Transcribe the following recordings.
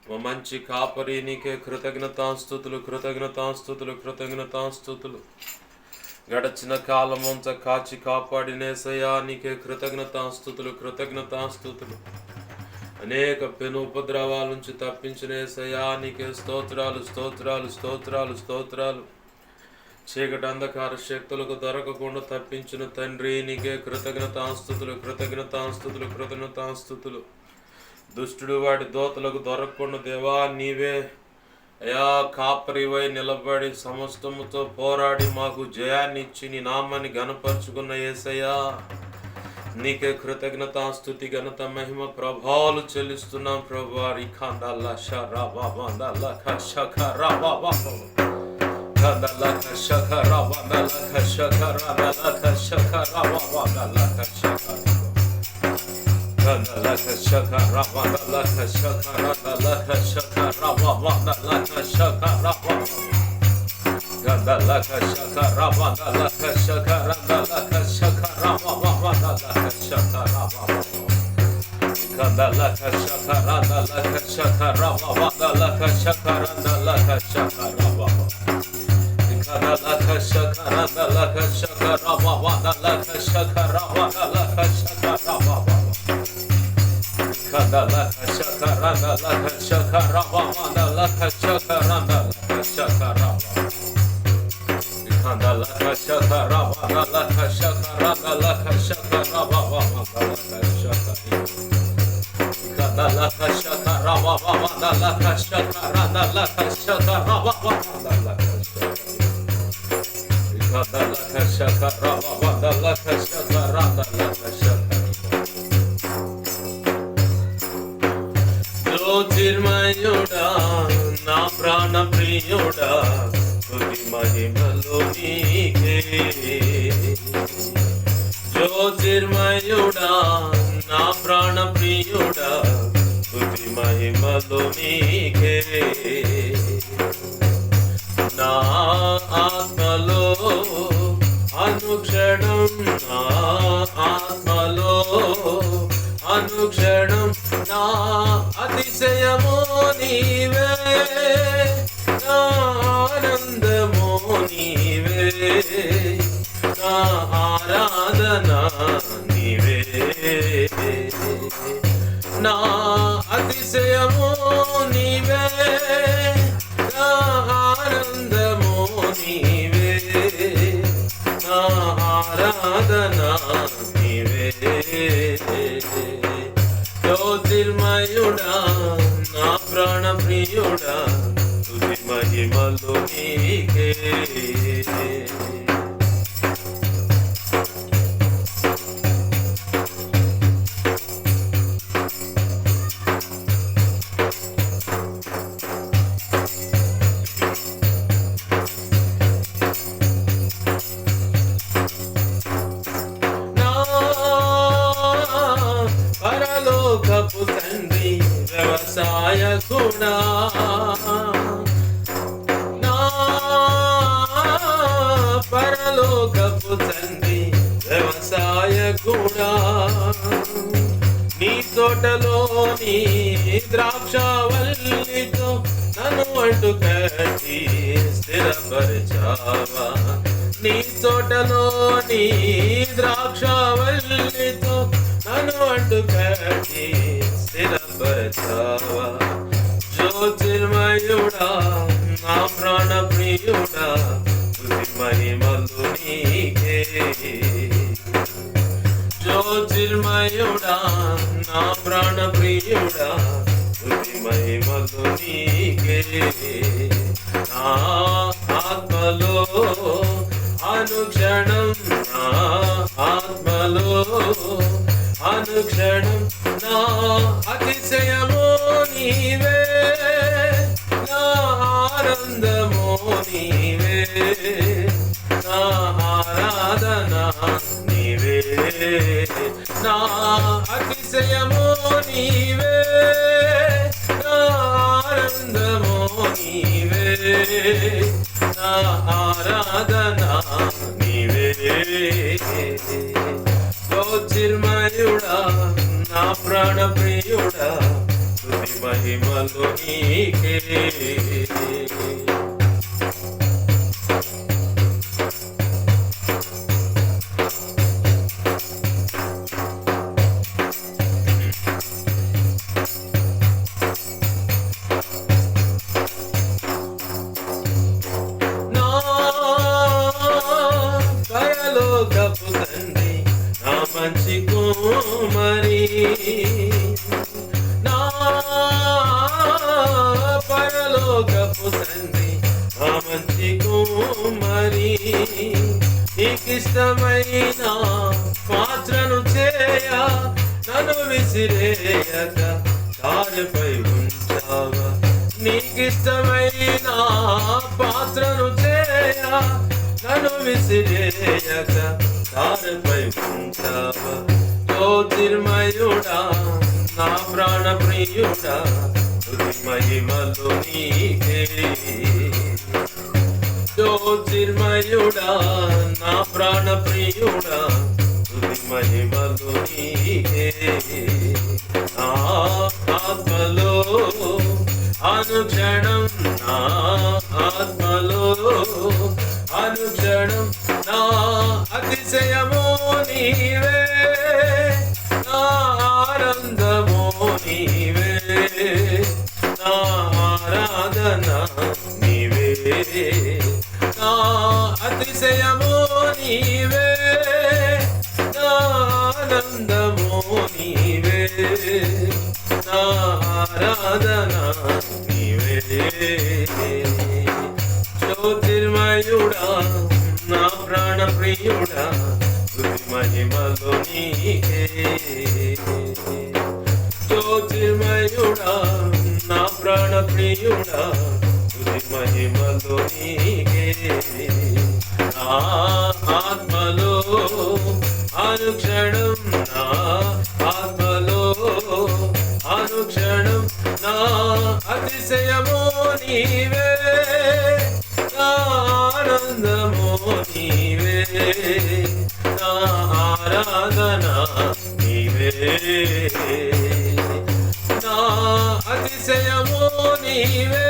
మా మంచి కాపరి నీకే కృతజ్ఞతాస్తుతులు కృతజ్ఞతాస్తుతులు కృతజ్ఞతాస్తుతులు. గడచిన కాలమంతా కాచి కాపాడినేసయ్యా నీకే కృతజ్ఞతాస్తుతులు కృతజ్ఞతాస్తుతులు. అనేక పెను ఉపద్రవాల నుంచి తప్పించినేసయ్యా నీకే స్తోత్రాలు స్తోత్రాలు స్తోత్రాలు స్తోత్రాలు. చీకటి అంధకార శక్తులకు దొరకకుండా తప్పించిన తండ్రి నీకే కృతజ్ఞతాస్తుతులు కృతజ్ఞతాస్తుతులు కృతజ్ఞతాస్తుతులు. దుష్టుడు వాడి దోతలకు దొరకకుండా దేవా నీవే అయా కాపరివై నిలబడి సమస్తముతో పోరాడి మాకు జయాన్ని ఇచ్చి నీ నామాన్ని ఘనపరుచుకున్న యేసయ్యా నీకే కృతజ్ఞతాస్తుతి ఘనత మహిమ ప్రభావాలు చెల్లిస్తున్నాం ప్రభువా. రిఖాందల్లా షరాబాబాందల్లా ఖషఖరాబాబా గదల్లా ఖషఖరాబాందల్లా ఖషఖరాబాందల్లా ఖషఖరాబాబాందల్లా ఖషఖరా గదల్లా ఖషఖరాబాందల్లా ఖషఖరాబాందల్లా ఖషఖరాబాబాందల్లా ఖషఖరాబాబా గదల్లా ఖషఖరాబాందల్లా ఖషఖరాబాందల్లా ఖషఖరాబాబాందల్లా ఖషఖరాబాబా గదల్లా ఖషఖరాబాందల్లా ఖషఖరాబాబాందల్లా ఖషఖరాబాందల్లా ఖషఖరాబాబా గదల్లా ఖషఖరాబాందల్లా ఖషఖరాబాబాందల్లా ఖషఖరాబాందల్లా ఖషఖరాబాబా గదల్లా ఖషఖరాబాందల్లా ఖషఖరాబాబాందల్లా ఖషఖరాబాందల్లా ఖషఖరాబాబా గదల్లా ఖషఖరాబాందల్లా ఖషఖరాబాందల్లా ఖషఖరాబాబాందల్లా గదల్లా ఖషఖరాబాబాందల్లా ఖషఖరాబాందల్లా ఖషఖరాబాబాందల్లా గదల్లా ఖషఖరాబాబాందల్లా ఖషఖరాబాందల్లా జ్యోతిర్మయుడా నా ప్రాణ ప్రియుడా స్తుతి మహిమలు నీకే. జ్యోతిర్మయుడా నా ప్రాణ ప్రియుడా స్తుతి మహిమలు నీకే. నా ఆత్మలో అనుక్షణం నా ఆత్మలో అనుక్షణం నా అతిశయమో నీవే నా ఆనందమో నీవే నా ఆరాధన నీవే నా అతిశయమో నీవే నా ఆనందమో నీవే నా ఆరాధన నీవే. జ్యోతిర్మయుడా నా ప్రాణ ప్రియుడా స్తుతి మహిమలు నీకే. పరలోకపు తండ్రి వ్యవసాయకుడా నా పరలోకపు తండ్రి వ్యవసాయకుడా నీ తోటలోని ద్రాక్షవల్లితో నన్ను అంటు కట్టి స్థిరపరిచావా. నీ తోటలోని ద్రాక్షవల్లితో నన్ను అంటు కట్టి స్థిరపరిచావా. జ్యోతిర్మయుడా నా ప్రాణ ప్రియుడా స్తుతి మహిమలు నీకే. జ్యోతిర్మయుడా నా ప్రాణ ప్రియుడా స్తుతి మహిమలు నీకే. నా ఆత్మలో అనుక్షణం నా ఆత్మలో అనుక్షణం నా అతిశయమో నీవే నా ఆనందమో నీవే నా ఆరాధన నీవే నా అతిశయమో నీవే నా ఆనందమో నీవే నా ఆరాధన నీవే. జ్యోతిర్మయుడా నా ప్రాణ ప్రియుడా స్తుతి మహిమలు నీకే. పరలోకపు తండ్రి నా మంచి కుమారి, నా పరలోకపు తండ్రి నా మంచి కుమారి, నీకిష్టమైన పాత్రను చేయ నన్ను విసిరేయక దారిపై ఉంచావా. నీకిష్టమైన పాత్రను చేయ నన్ను విసిరేయక దారిపై ఉంచావా. జ్యోతిర్మయుడా నా ప్రాణ ప్రియుడా, స్తుతి మహిమలు నీకే. జ్యోతిర్మయుడా నా ప్రాణ ప్రియుడా, స్తుతి మహిమలు నీకే. నా ఆత్మలో అనుక్షణం, నా ఆత్మలో అనుక్షణం నా అతిశయము నీవే, నా ఆనందము నీవే, నా ఆరాధన నీవే, నా అతిశయము నీవే, నా ఆనందము నీవే, నా ఆరాధన నీవే. జ్యోతిర్మయుడా నా ప్రాణ ప్రియుడా, స్తుతి మహిమలు నీకే. జ్యోతిర్మయుడా నా ప్రాణ ప్రియుడా, స్తుతి మహిమలు నీకే. నా ఆత్మలో అనుక్షణం, నా ఆత్మలో అనుక్షణం నా అతిశయము నీవే, నా ఆనందము నీవే, నా ఆరాధన నీవే. నా అతిశయము నీవే,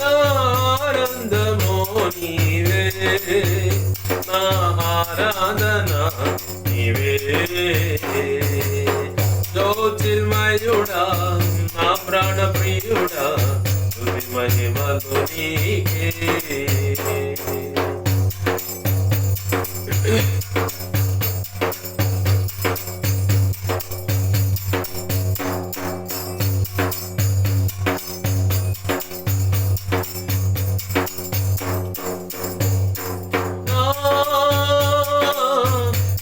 నా ఆనందము నీవే, నా ఆరాధన నీవే. జ్యోతిర్మయుడా నా ప్రాణ ప్రియుడా, స్తుతి మహిమలు నీకే.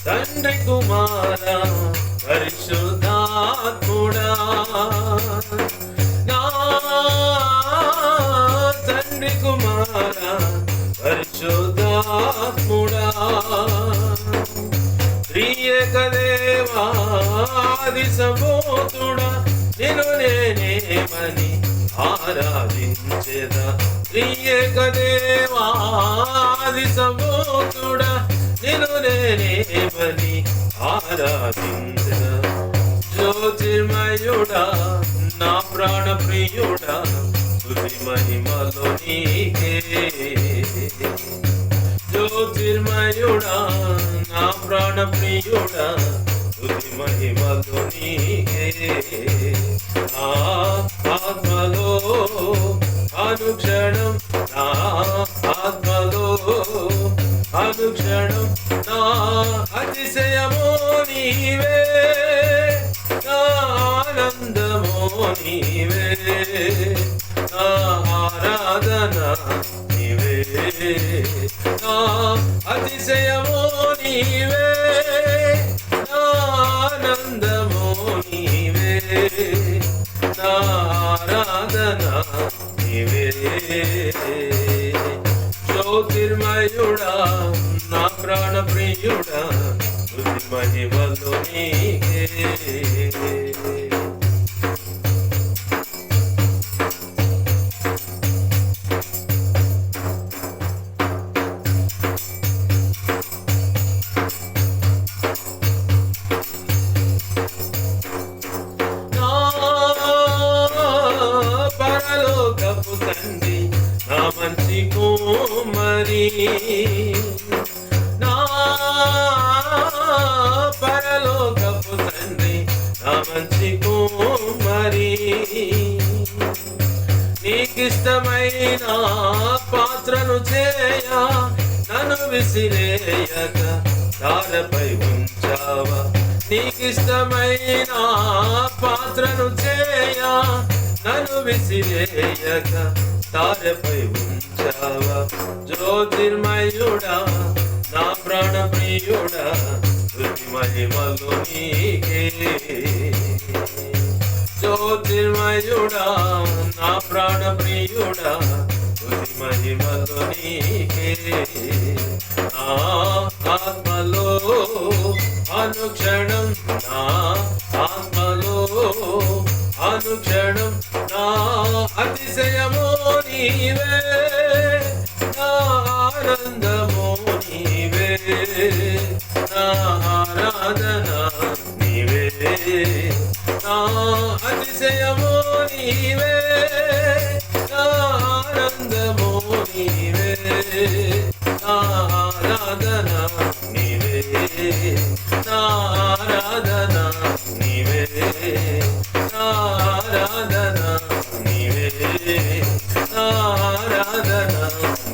తండ్రి కుమార పరిశుద్ధాత్ముడా, నా తండ్రి కుమార పరిశుద్ధాత్ముడా, త్రియేక దేవా ఆది సంభూతుడా, నిన్ను నేనేమని ఆరాధించెదా. త్రియేక దేవా ఆది సంభూతుడా, నిన్ను నేనేమని ఆరాధించెదా. జ్యోతిర్మయుడా నా ప్రాణ ప్రియుడా, స్తుతి మహిమలు నీకే. జ్యోతిర్మయుడా నా ప్రాణ ప్రియుడా, స్తుతి మహిమలు నీకే. నా ఆత్మలో అనుక్షణం, నా ఆత్మలో అనుక్షణం నా అతిశయము నీవే, నా ఆనందము నీవే, నా ఆరాధన నీవే. నా అతిశయము నీవే, నా ఆనందము నీవే, నా ఆరాధన నీవే. జ్యోతిర్మయుడా నా ప్రాణ ప్రియుడా, స్తుతి మహిమలు నీకే. నా నా పరలోకపు తండ్రి, నా మంచి కుమారి, నీకిష్టమైన పాత్రను చేయ నన్ను విసిరేయక తారపై ఉంచావా. నీకిష్టమైన పాత్రను చేయ నన్ను విసిరేయక తారపై ఉంచావా. జ్యోతిర్మయుడా నా ప్రాణ ప్రియుడా, స్తుతి మహిమలు నీకే. జ్యోతిర్మయుడా నా ప్రాణ ప్రియుడా, స్తుతి మహిమలు నీకే. నా ఆత్మలో అనుక్షణం, నా ఆత్మలో అనుక్షణం నా అతిశయము నీవే, నా ఆనందము నీవే, నా ఆరాధన నీవే, నా అతిశయము నీవే, నా ఆనందము నీవే, నా ఆరాధన నీవే, నా ఆరాధన నీవే, నా ఆరాధన నీవే, నా ఆరాధన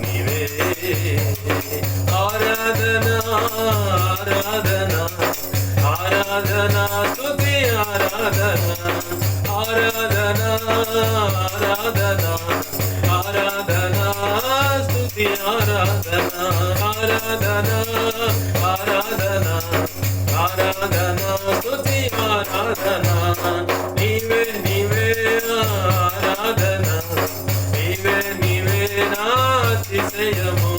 నీవే. ఆరాధన ఆరాధన ఆరాధన స్తుతి ఆరాధన, ఆరాధన ఆరాధన ఆరాధన స్తుతి ఆరాధన, ఆరాధన ఆరాధన ఆరాధన స్తుతి ఆరాధన. నీవే నీవే ఆరాధన, నీవే నీవే నా అతిశయము.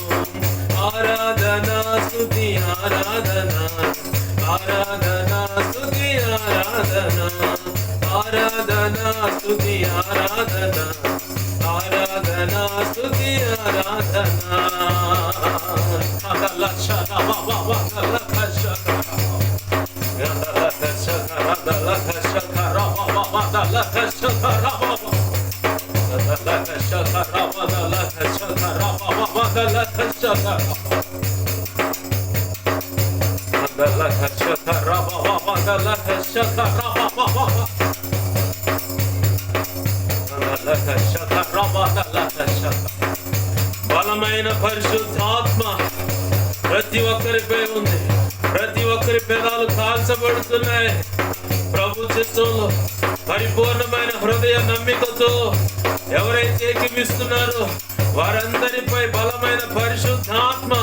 ఆరాధన స్తుతి ఆరాధన, ఆరాధన స్తుతి ఆరాధన, ఆరాధన స్తుతి ఆరాధన, ఆరాధన స్తుతి ఆరాధన. బలమైన పరిశుద్ధాత్మ ప్రతి ఒక్కరిపై ఉంది. ప్రతి ఒక్కరి పెదాలు కాల్చబడుతున్నాయి. ప్రభు చిత్తంలో పరిపూర్ణమైన హృదయ నమ్మికతో ఎవరైతే ఏకీవిస్తున్నారో వారందరిపై బలమైన పరిశుద్ధాత్మ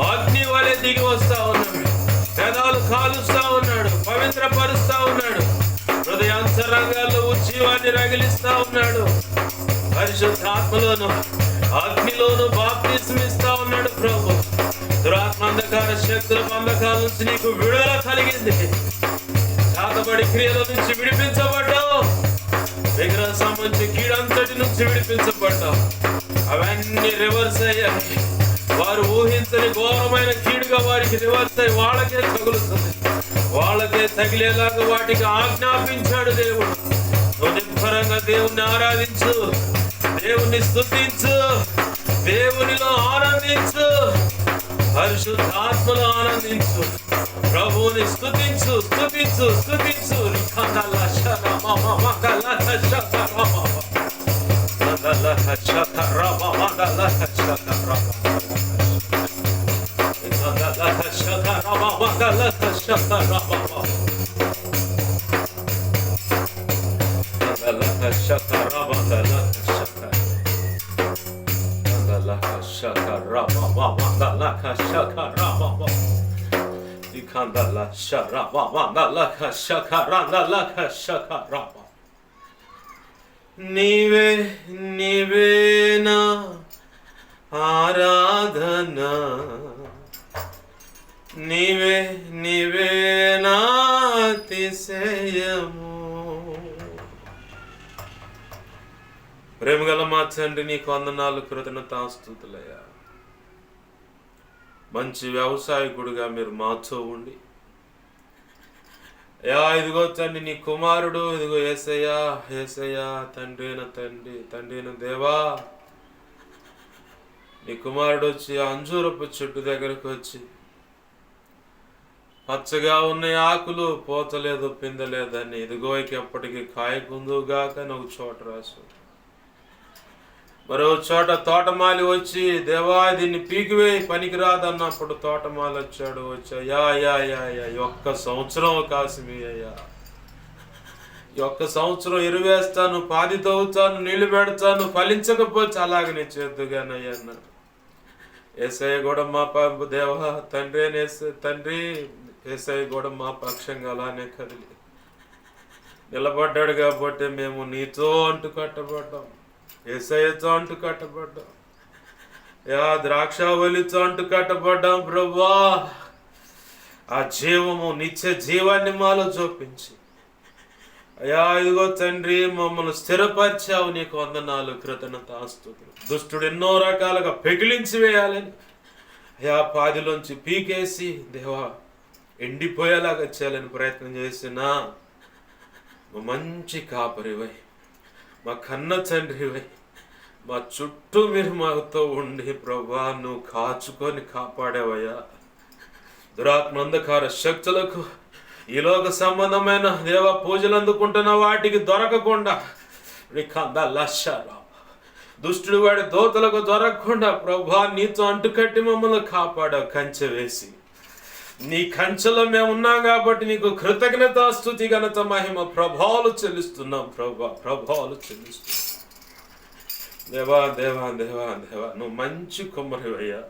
అగ్ని వలె దిగి వస్తా ఉన్నాడు. పెదాలు కాలుస్తా ఉన్నాడు, పవిత్రపరుస్తా ఉన్నాడు, హృదయాంతరంగాల్లో ఉజ్జీవాన్ని రగిలిస్తా ఉన్నాడు. పరిశుద్ధాత్మలోను అగ్నిలోను బాప్తిస్మిస్తా ఉన్నాడు ప్రభు. దురాత్మ అంధకార శక్తుల బంధకాల నుంచి నీకు విడుదల కలిగింది. చాతబడి క్రియల నుంచి విడిపించబడ్డావు. విగ్రహ సంబంధించి కీడంతటి నుంచి విడిపించబడ్డావు. అవన్నీ రివర్స్ అయ్యాయి. వారు ఊహించని ఘోరమైన కీడుగా వారికి రివర్స్ అయ్యి వాళ్ళకే తగులుతుంది. వాళ్ళకే తగిలేలాగా వాటికి ఆజ్ఞాపించాడు దేవుడు. నువ్వు నిబ్బరంగా దేవుణ్ణి ఆరాధించు, దేవుణ్ణి స్తుతించు, దేవునిలో ఆనందించు, పరిశుద్ధాత్మలో ఆనందించు, ప్రభువుని స్తుతించు స్తుతించు స్తుతించు. నీవే నీవేనా ఆరాధన, నీవే నీవేనా అతిశయము. ప్రేమగల మా తండ్రి, నీకు వందనాలు, కృతజ్ఞతాస్తుతులయ్యా. మంచి వ్యవసాయకుడిగా మీరు మాతో ఉండి, ఇదిగో తండ్రి నీ కుమారుడు, ఇదిగో యేసయ్యా యేసయ్యా, తండ్రి అయిన తండ్రి, తండ్రి అయిన దేవా, నీ కుమారుడు వచ్చి ఆ అంజూరపు చెట్టు దగ్గరకు వచ్చి, పచ్చగా ఉన్న ఆకులు పోతలేదు పిందలేదని, ఇదిగో ఎప్పటికీ కాయకుందుగాక అని ఒక చోట రాసు. మరో చోట తోటమాలి వచ్చి, దేవా దీన్ని పీకివేయి పనికిరాదన్నప్పుడు తోటమాలి వచ్చాడు. వచ్చా, యా ఒక్క సంవత్సరం కాసిమి అయ్యా, ఒక్క సంవత్సరం ఎరువేస్తాను, పాది తవ్వుతాను, నీళ్లు పెడతాను, ఫలించకపోతే అలాగనే చేద్దుగానయ్యా అన్నాడు. యేసయ్య కూడా మా దేవా తండ్రి యేసయ్య కూడా మా పక్షంగా అలానే కదిలి నిలబడ్డాడు. కాబట్టి మేము నీతో అంటు కట్టబడ్డాం, యేసయ్యతో అంటు కట్టబడ్డాం, ద్రాక్షావళితో అంటు కట్టబడ్డాం. ప్రభువా, ఆ జీవము నిత్య జీవాన్ని మాలో చూపించి, అయ్యా ఇదిగో తండ్రి మమ్మల్ని స్థిరపరిచావు, నీకు వందనాలు, కృతజ్ఞతాస్తుతులు. దుష్టుడు ఎన్నో రకాలుగా పెకిలించి వేయాలని అయ్యా పాదిలోంచి పీకేసి దేవా ఎండిపోయేలాగా చేయాలని ప్రయత్నం చేసినా, మా మంచి కాపరివై, మా కన్న తండ్రివై, మా చుట్టూ మీరు మాతో ఉండి ప్రభువా నువ్వు కాచుకొని కాపాడేవయ్యా. దురాత్మ అంధకార శక్తులకు, ఈ లోక సంబంధమైన దేవ పూజలు అందుకుంటున్న వాటికి దొరకకుండా, దుష్టుడు వాడి దోతలకు దొరకకుండా ప్రభువా నీతో అంటుకట్టి మమ్మల్ని కాపాడావు, కంచె వేసి. నీ కంచెలో మేము ఉన్నాం కాబట్టి నీకు కృతజ్ఞత, స్తుతి, ఘనత, మహిమ, ప్రభావాలు చెల్లిస్తున్నాం. ప్రభావాలు చెల్లిస్తున్నాం. దేవా దేవా దేవా దేవా నువ్వు మంచి కుమ్మరివయ్యా,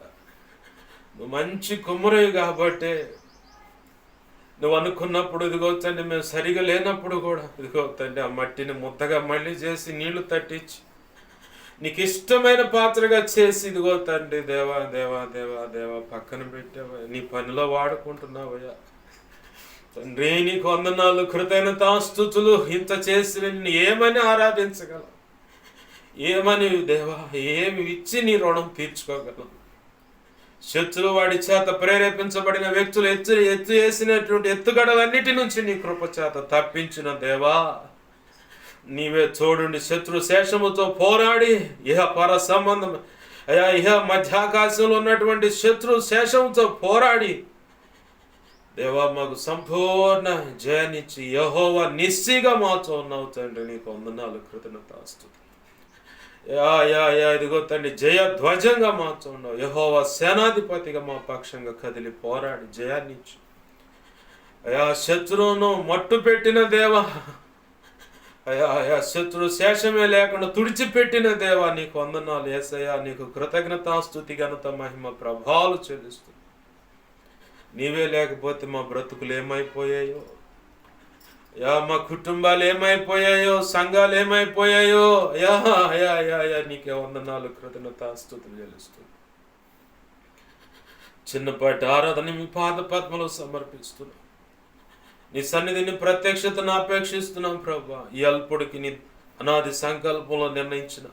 నువ్వు మంచి కుమ్మరివి. కాబట్టి నువ్వు అనుకున్నప్పుడు ఇదిగో తండ్రి మేము సరిగా లేనప్పుడు కూడా ఇదిగో తండ్రి ఆ మట్టిని ముద్దగా మళ్ళీ చేసి నీళ్లు తట్టించి నీకు ఇష్టమైన పాత్రగా చేసి ఇదిగో తండ్రి దేవా దేవా దేవా దేవా పక్కన పెట్టావా, నీ పనిలో వాడుకుంటున్నావయ్యా. తండ్రి నీకు వందనాలు, కృతజ్ఞతాస్తుతులు. ఇంత చేసి నిన్ను ఏమని ఆరాధించగలం, ఏమని దేవా ఏమి ఇచ్చి నీ రుణం తీర్చుకోగలం. శత్రువు వాడి చేత ప్రేరేపించబడిన వ్యక్తులు ఎత్తు వేసినటువంటి ఎత్తుగడలన్నిటి నుంచి నీ కృప చేత తప్పించిన దేవా నీవే తోడుండి శత్రు శేషముతో పోరాడి ఇహ పర సంబంధం అయ్యా ఇహ మధ్యాకాశంలో ఉన్నటువంటి శత్రు శేషముతో పోరాడి దేవా మాకు సంపూర్ణ జయాన్నిచ్చి యెహోవా నిస్సిగా మాతో ఉన్నావు తండ్రి. నీకు వందనాలు, కృతజ్ఞతాస్తుతులు. ఇదిగో తండ్రి జయ ధ్వజంగా మాతో ఉన్నావు. యెహోవా సేనాధిపతిగా మా పక్షంగా కదిలి పోరాడి జయాన్నిచ్చు అయా శత్రువును మట్టు పెట్టిన దేవా, అయా శత్రు శేషమే లేకుండా తుడిచిపెట్టిన దేవా నీకు వందనాలు యేసయ్యా. నీకు కృతజ్ఞతాస్తుతి, ఘనత, మహిమ, ప్రభావాలు చెల్లిస్తూ, నీవే లేకపోతే మా బ్రతుకులు ఏమైపోయాయో, మా కుటుంబాలు ఏమైపోయాయో, సంఘాలు ఏమైపోయాయో, నీకే వందనాలు, కృతజ్ఞతాస్తుతులు చెల్లిస్తూ చిన్నపాటి ఆరాధన మీ పాద పద్మలో సమర్పిస్తున్నాం. నీ సన్నిధిని ప్రత్యక్షతను అపేక్షిస్తున్నాం ప్రభా. ఈ అల్పుడికి నీ అనాది సంకల్పంలో నిర్ణయించిన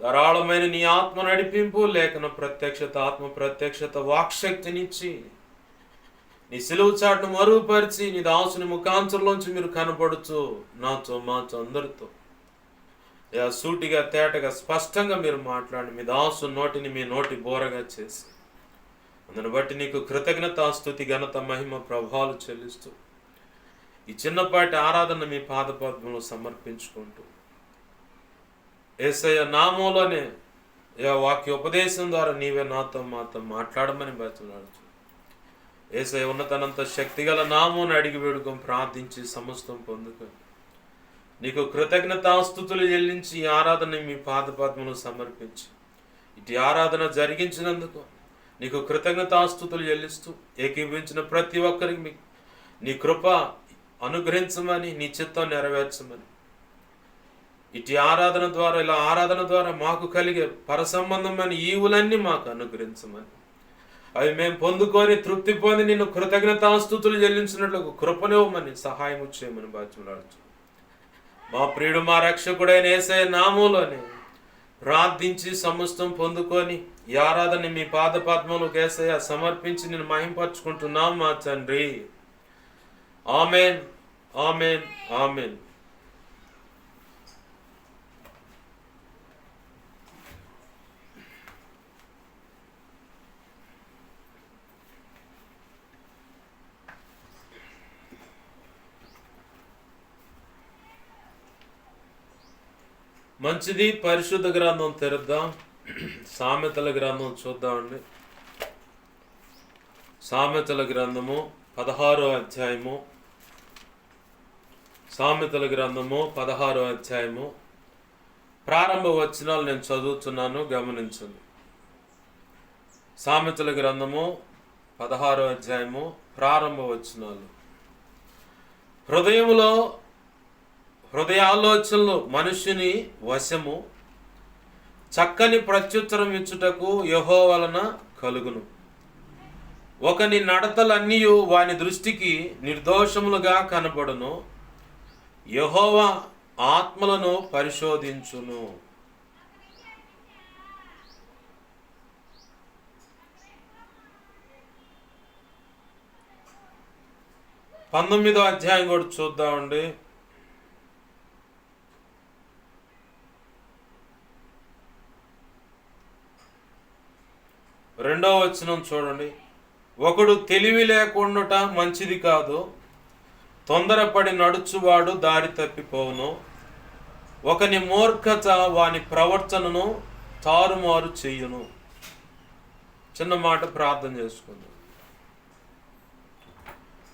ధారాళమైన నీ ఆత్మ నడిపింపు, లేఖన ప్రత్యక్షత, ఆత్మ ప్రత్యక్షత, వాక్శక్తినిచ్చి నీ సిలువు చాటును మరుగుపరిచి నీ దాసుని ముఖాంతరంలోంచి మీరు కనబడుతూ నాతో మాతో అందరితో సూటిగా తేటగా స్పష్టంగా మీరు మాట్లాడి మీ దాసు నోటిని మీ నోటి బోరగా చేసి అందుని బట్టి నీకు కృతజ్ఞతాస్తుతి, ఘనత, మహిమ, ప్రభావాలు చెల్లిస్తూ ఈ చిన్నపాటి ఆరాధన మీ పాదపద్మంలో సమర్పించుకుంటూ యేసయ్య నామంలోనే వాక్య ఉపదేశం ద్వారా నీవే నాతో మాతో మాట్లాడమని బతిలాడుతూ యేసయ్య ఉన్నతనంత శక్తిగల నామం అడిగి వేడుకొని ప్రార్థించి సమస్తం పొందుకొని నీకు కృతజ్ఞతాస్తుతులు చెల్లించి ఈ ఆరాధన మీ పాదపద్మను సమర్పించి ఇటు ఆరాధన జరిగించినందుకు నీకు కృతజ్ఞతాస్తుతులు చెల్లిస్తూ ఏకీభవించిన ప్రతి ఒక్కరికి నీ కృప అనుగ్రహించమని, నీ చిత్తం నెరవేర్చమని, ఇటు ఆరాధన ద్వారా ఇలా ఆరాధన ద్వారా మాకు కలిగే పరసంబంధమైన ఈవులన్నీ మాకు అనుగ్రహించమని, అవి మేము పొందుకొని తృప్తి పొంది నిన్ను కృతజ్ఞతాస్తుతులు చెల్లించినట్లు కృపనివ్వమని సహాయం చేయమని బాధ్యలాడుచు మా ప్రియుడు మా రక్షకుడైన యేసయ్య నామములోనే ప్రార్థించి సమస్తం పొందుకొని ఈ ఆరాధన మీ పాదపద్మములకు యేసయ్య సమర్పించి నేను మహింపరచుకుంటున్నాం మా తండ్రి. Amen, amen, amen. మంచిది. పరిశుద్ధ గ్రంథం తెరుద్దాం. సామెతల గ్రంథం చూద్దామండి. సామెతల గ్రంథము 16వ అధ్యాయము. సామెతల గ్రంథము 16వ అధ్యాయము ప్రారంభ వచనాలు నేను చదువుతున్నాను, గమనించండి. సామెతల గ్రంథము 16వ అధ్యాయము ప్రారంభ వచనాలు. హృదయాలోచనలు మనుషుని వశము, చక్కని ప్రత్యుత్తరం ఇచ్చుటకు యెహోవా వలన కలుగును. ఒకని నడతలన్నీ వాని దృష్టికి నిర్దోషములుగా కనబడును. యెహోవా ఆత్మలను పరిశోధించును. 19వ అధ్యాయం కూడా చూద్దామండి. 2వ వచనం చూడండి. ఒకడు తెలివి లేకుండుట మంచిది కాదు, తొందరపడి నడుచువాడు దారి తప్పిపోవును. ఒకని మూర్ఖత వాని ప్రవర్తనను తారుమారు చెయ్యును. చిన్న మాట ప్రార్థన చేసుకుందాం.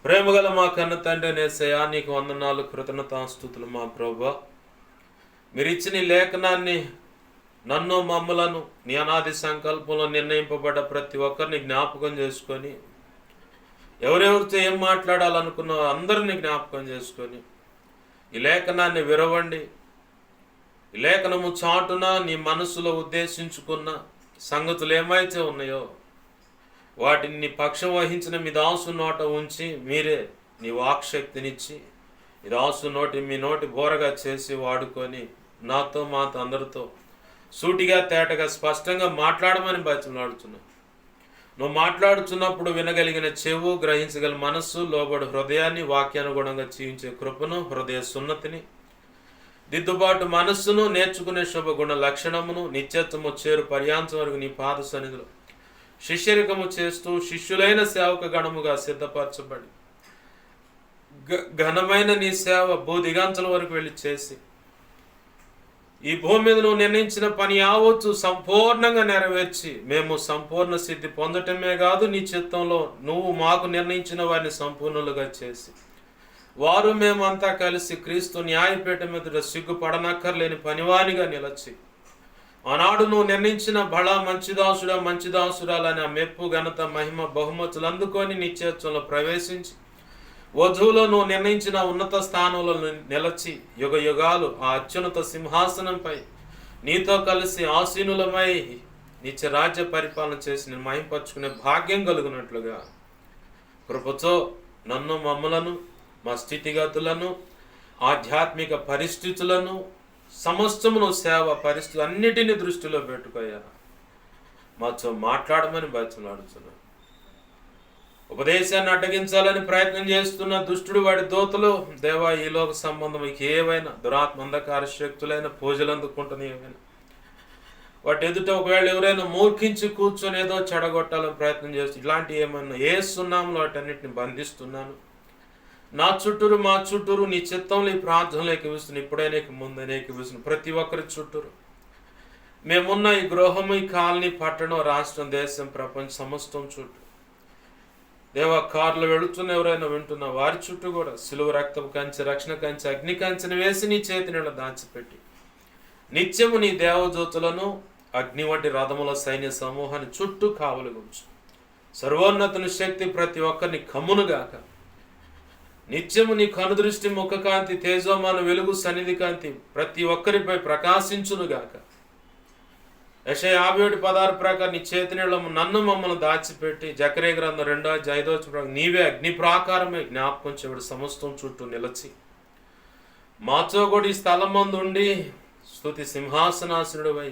ప్రేమగల మా కన్న తండ్రి యేసయ్యా, నీకు వందనాలు, కృతజ్ఞతాస్తుతులు మా ప్రభువా. మీరు ఇచ్చిన ఈ లేఖనాన్ని నన్ను మమ్మలను నీ అనాది సంకల్పంలో నిర్ణయింపబడ్డ ప్రతి ఒక్కరిని జ్ఞాపకం చేసుకొని, ఎవరెవరితో ఏం మాట్లాడాలనుకున్నా అందరినీ జ్ఞాపకం చేసుకొని ఈ లేఖనాన్ని విరవండి. ఈ లేఖనము చాటున నీ మనసులో ఉద్దేశించుకున్న సంగతులు ఏమైతే ఉన్నాయో వాటిని నీ పక్షం వహించిన మీ దాసు నోట ఉంచి మీరే నీ వాక్శక్తినిచ్చి ఈ దాసు మీ నోటి బోరగా చేసి వాడుకొని నాతో మాతో అందరితో సూటిగా తేటగా స్పష్టంగా మాట్లాడమని బతిమలాడుతున్నాను. నువ్వు మాట్లాడుతున్నప్పుడు వినగలిగిన చెవు, గ్రహించగల మనస్సు, లోబడు హృదయాన్ని వాక్యానుగుణంగా జీవించే కృపను, హృదయ సున్నతిని, దిద్దుబాటు మనస్సును, నేర్చుకునే శుభగుణ లక్షణమును, నిత్యత్వము చేరు పర్యాంతం వరకు నీ పాద సన్నిధిలో శిష్యరికము చేస్తూ శిష్యులైన సేవక గణముగా సిద్ధపరచబడి ఘనమైన నీ సేవ భూదిగంతల వరకు వెళ్ళి చేసి ఈ భూమి మీద నువ్వు నిర్ణయించిన పని యావత్తు సంపూర్ణంగా నెరవేర్చి మేము సంపూర్ణ సిద్ధి పొందటమే కాదు, నీ చిత్తంలో నువ్వు మాకు నిర్ణయించిన వారిని సంపూర్ణులుగా చేసి వారు మేమంతా కలిసి క్రీస్తు న్యాయపీఠం మీద సిగ్గుపడనక్కర్లేని పనివానిగా నిలచి ఆనాడు నువ్వు నిర్ణయించిన బళా మంచిదాసుడా మంచిదాసురాలని ఆ మెప్పు, ఘనత, మహిమ, బహుమతులు అందుకొని నీ చిత్తంలో ప్రవేశించి వధువులో నువ్వు నిర్ణయించిన ఉన్నత స్థానంలో నిలచి యుగ యుగాలు ఆ అత్యున్నత సింహాసనంపై నీతో కలిసి ఆసీనులమై నిత్య రాజ్య పరిపాలన చేసి నేను మహింపరచుకునే భాగ్యం కలుగునట్లుగా కృపతో నన్ను, మమ్మలను, మా స్థితిగతులను, ఆధ్యాత్మిక పరిస్థితులను, సమస్తమును, సేవ పరిస్థితులు అన్నిటినీ దృష్టిలో పెట్టుకోయా మాతో మాట్లాడమని బతిమలాడుతున్నాను. ఉపదేశాన్ని అడ్డగించాలని ప్రయత్నం చేస్తున్న దుష్టుడు, వాడి దూతలు, దేవా ఈ లోక సంబంధం ఏవైనా దురాత్మ అంధకార శక్తులైన పూజలు అందుకుంటున్న ఏమైనా వాటి ఎదుట ఒకవేళ ఎవరైనా మూర్ఖించి కూర్చొని ఏదో చెడగొట్టాలని ప్రయత్నం చేస్తూ ఇలాంటి ఏమన్నా ఏ సున్నాములు వాటన్నిటిని బంధిస్తున్నాను. నా చుట్టూరు, మా చుట్టూరు నీ చిత్తంలో ఈ ప్రార్థనలు ఏకీవిస్తున్నాను. ఇప్పుడైనా ముందైనా ఏకీవిస్తున్నాను. ప్రతి ఒక్కరి చుట్టూరు మేమున్న ఈ గృహము, ఈ కాలనీ, పట్టణం, రాష్ట్రం, దేశం, ప్రపంచం సమస్తం చుట్టూ దేవా కార్లు వెళుతున్న ఎవరైనా వింటున్నా వారి చుట్టూ కూడా సిలువ రక్తపు కంచె, రక్షణ కంచె, అగ్ని కంచెను వేసి నీ చేతి నీళ్ళ దాచిపెట్టి నిత్యము నీ దేవదూతలను అగ్ని వంటి రథముల సైన్య సమూహాన్ని చుట్టూ కావలి ఉంచు. సర్వోన్నతుని శక్తి ప్రతి ఒక్కరిని కమ్మునుగాక. నిత్యము నీ కనుదృష్టి, ముఖకాంతి, తేజోమాన వెలుగు, సన్నిధి కాంతి ప్రతి ఒక్కరిపై ప్రకాశించునుగాక. యెషయా 57:16 ప్రకారం నీ చేతి నీళ్ళము నన్ను, మమ్మల్ని దాచిపెట్టి జకర్యా గ్రంథం 2:5 ప్రకారం నీవే అగ్ని ప్రాకారమే జ్ఞాపకం చేయబడి సమస్తం చుట్టూ నిలచి మాతో కూడా ఈ స్థలం మందు ఉండి స్తుతి సింహాసనాసనుడివై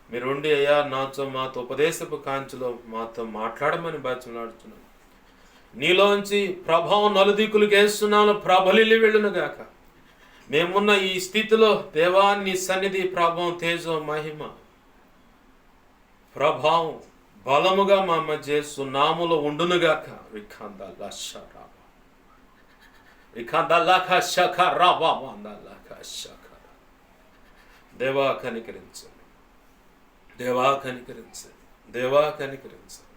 మీరుండి అయ్యా నాతో మాతో ఉపదేశపు కాంతిలో మాతో మాట్లాడమని బతిమలాడుతున్నాను. నీలోంచి ప్రభావం నలుదిక్కులకు వేస్తున్నాను, ప్రబలిల్లి వెళ్ళునుగాక. మేమున్న ఈ స్థితిలో దేవా నీ సన్నిధి, ప్రభావం, తేజో, మహిమ, ప్రభావం బలముగా మా మధ్య సున్నాములో ఉండునుగాక. దేవా కనికరించండి, దేవా కనికరించండి, దేవా కనికరించండి.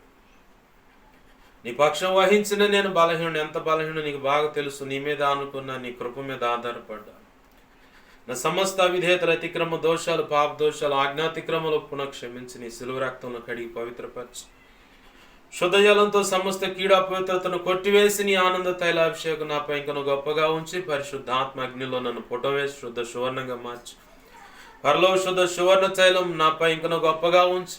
నీ పక్షం వహించిన నేను బలహీనుడు, ఎంత బలహీనుడు నీకు బాగా తెలుసు. నీ మీద ఆనుకున్నా, నీ కృప మీద ఆధారపడ్డా. నా సమస్త విధేయతల అతిక్రమ దోషాలు, పాప దోషాలు, ఆజ్ఞాతిక్రమలు పునః క్షమించి నీ సిలువ రక్తంలో కడిగి పవిత్రపరిచి శుద్ధజలంతో సమస్త కీడా పవిత్రతను కొట్టివేసి నీ ఆనంద తైలాభిషేకం నాపై ఇంకను గొప్పగా ఉంచి పరిశుద్ధాత్మ అగ్నిలో నన్ను పుటవేసి శుద్ధ సువర్ణంగా మార్చి పరలో శుద్ధ సువర్ణ తైలం నాపై ఇంకను గొప్పగా ఉంచి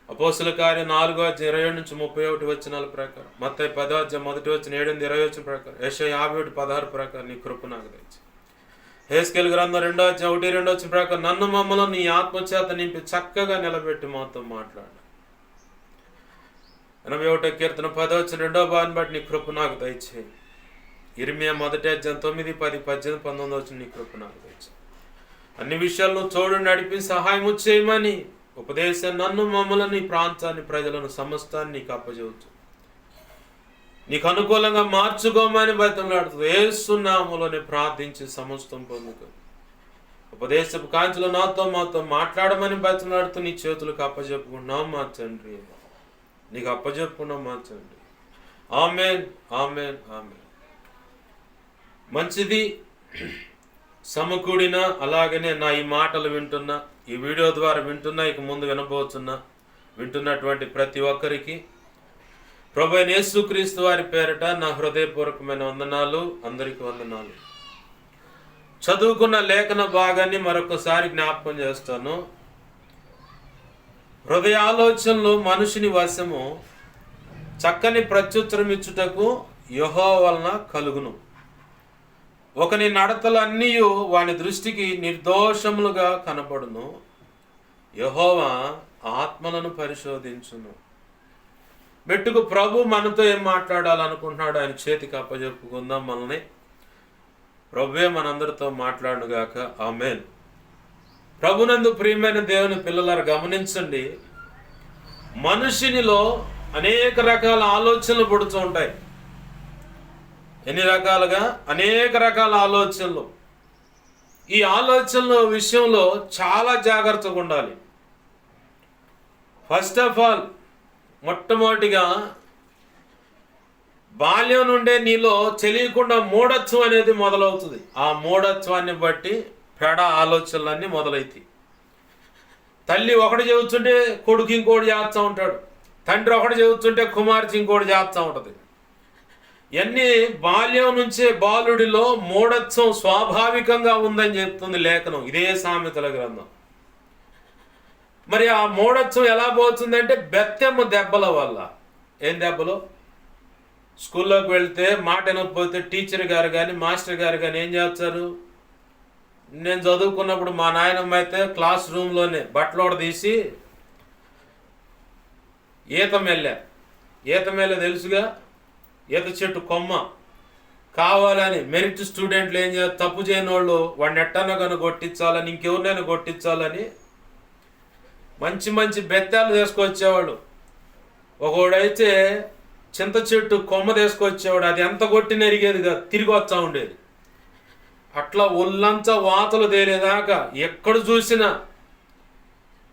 అపోస్తుల కార్యం 4:27-31 వచనాల ప్రకారం, మత్తయి 10:1-7-20 ప్రకారం, యెషయా 51:16 ప్రకారం నీ కృప నాకు దయచేయి. హెస్కేలు గ్రంథం 2:1-2 ప్రకారం నన్ను మమ్మల్ని నీ ఆత్మచేత నింపి చక్కగా నిలబెట్టి మాతో మాట్లాడు. 81 కీర్తన 10:2 బట్టి నీ కృప నాకు దయచేయి. ఇర్మియా 9:10-18-19 నీ కృప నాకు దయచేయి. అన్ని విషయాలను తోడు నడిపి సహాయం చేయమని ఉపదేశం నన్ను మమ్మల్ని నీ ప్రాంతాన్ని ప్రజలను సమస్తాన్ని నీకు అప్పచెబుతూ నీకు అనుకూలంగా మార్చుకోమని బతిమలాడుతుంది. యేసు నామములోనే ప్రార్థించి సమస్తం పొందుకో. ఉపదేశపు కాంచెలు నాతో మాతో మాట్లాడమని బతిమలాడుతూ నీ చేతులకు అప్పచెప్పుకున్నాం మా తండ్రి, నీకు అప్పచెప్పుకున్నాం మా తండ్రి. ఆమేన్, ఆమేన్, ఆమేన్. మంచిది. సమకూడిన అలాగనే నా ఈ మాటలు వింటున్నా, ఈ వీడియో ద్వారా వింటున్నా, ఇక ముందు వింటున్నటువంటి ప్రతి ఒక్కరికి ప్రభు అయిన యేసుక్రీస్తు వారి పేరట నా హృదయపూర్వకమైన వందనాలు. అందరికీ వందనాలు. చదువుకున్న లేఖన భాగాన్ని మరొకసారి జ్ఞాపకం చేస్తాను. హృదయ ఆలోచనలు మనుషుని వశము, చక్కని ప్రత్యుత్తరం ఇచ్చుటకు యెహోవా వలన కలుగును. ఒకని నడతలన్నీ వాని దృష్టికి నిర్దోషములుగా కనపడును. యెహోవా ఆత్మలను పరిశోధించును. మెట్టుకు ప్రభు మనతో ఏం మాట్లాడాలనుకుంటున్నాడు ఆయన చేతికి అప్పచెప్పుకుందాం. మనల్ని ప్రభువే మనందరితో మాట్లాడుగాక. ఆమేన్. ప్రభునందు ప్రియమైన దేవుని పిల్లలారా, గమనించండి, మనుషునిలో అనేక రకాల ఆలోచనలు పుడుతూ ఉంటాయి. ఎన్ని రకాలుగా? అనేక రకాల ఆలోచనలు. ఈ ఆలోచనల విషయంలో చాలా జాగ్రత్తగా ఉండాలి. ఫస్ట్ ఆఫ్ ఆల్, మొట్టమొదటిగా బాల్యం నుండే నీలో తెలియకుండా మూఢత్వం అనేది మొదలవుతుంది. ఆ మూఢత్వాన్ని బట్టి పెడ ఆలోచనలన్నీ మొదలవుతాయి. తల్లి ఒకటి చెబుతుంటే కొడుకు ఇంకోటి చేస్తూ ఉంటాడు, తండ్రి ఒకటి చెబుతుంటే కుమార్తె ఇంకోటి చేస్తూ ఉంటుంది. ఇవన్నీ బాల్యం నుంచే బాలుడిలో మూఢత్వం స్వాభావికంగా ఉందని చెప్తుంది లేఖనం, ఇదే సామెతల గ్రంథం. మరి ఆ మూఢత్వం ఎలా పోతుందంటే బెత్తెమ్మ దెబ్బల వల్ల. ఏం దెబ్బలు? స్కూల్లోకి వెళ్తే మాట వినకపోతే టీచర్ గారు కానీ మాస్టర్ గారు కానీ ఏం చేస్తారు? నేను చదువుకున్నప్పుడు మా నాయనమ్మ అయితే క్లాస్ రూమ్లోనే బట్టలోడ తీసి ఈత మెల్ల తెలుసుగా, ఈత చెట్టు కొమ్మ కావాలని మెరిట్ స్టూడెంట్లు ఏం చేస్తారు? తప్పు చేయని వాళ్ళు వాడిని ఎట్టన్నా కానీ కొట్టించాలని, ఇంకెవరినైనా కొట్టించాలని మంచి మంచి బెత్తాలు తీసుకొచ్చేవాడు. ఒకడైతే చింత చెట్టు కొమ్మ తీసుకొచ్చేవాడు, అది ఎంత కొట్టిన ఎరిగేది కాదు, తిరిగి వస్తూ ఉండేది. అట్లా ఒళ్ళంతా వాతలు తేలేదాకా ఎక్కడ చూసినా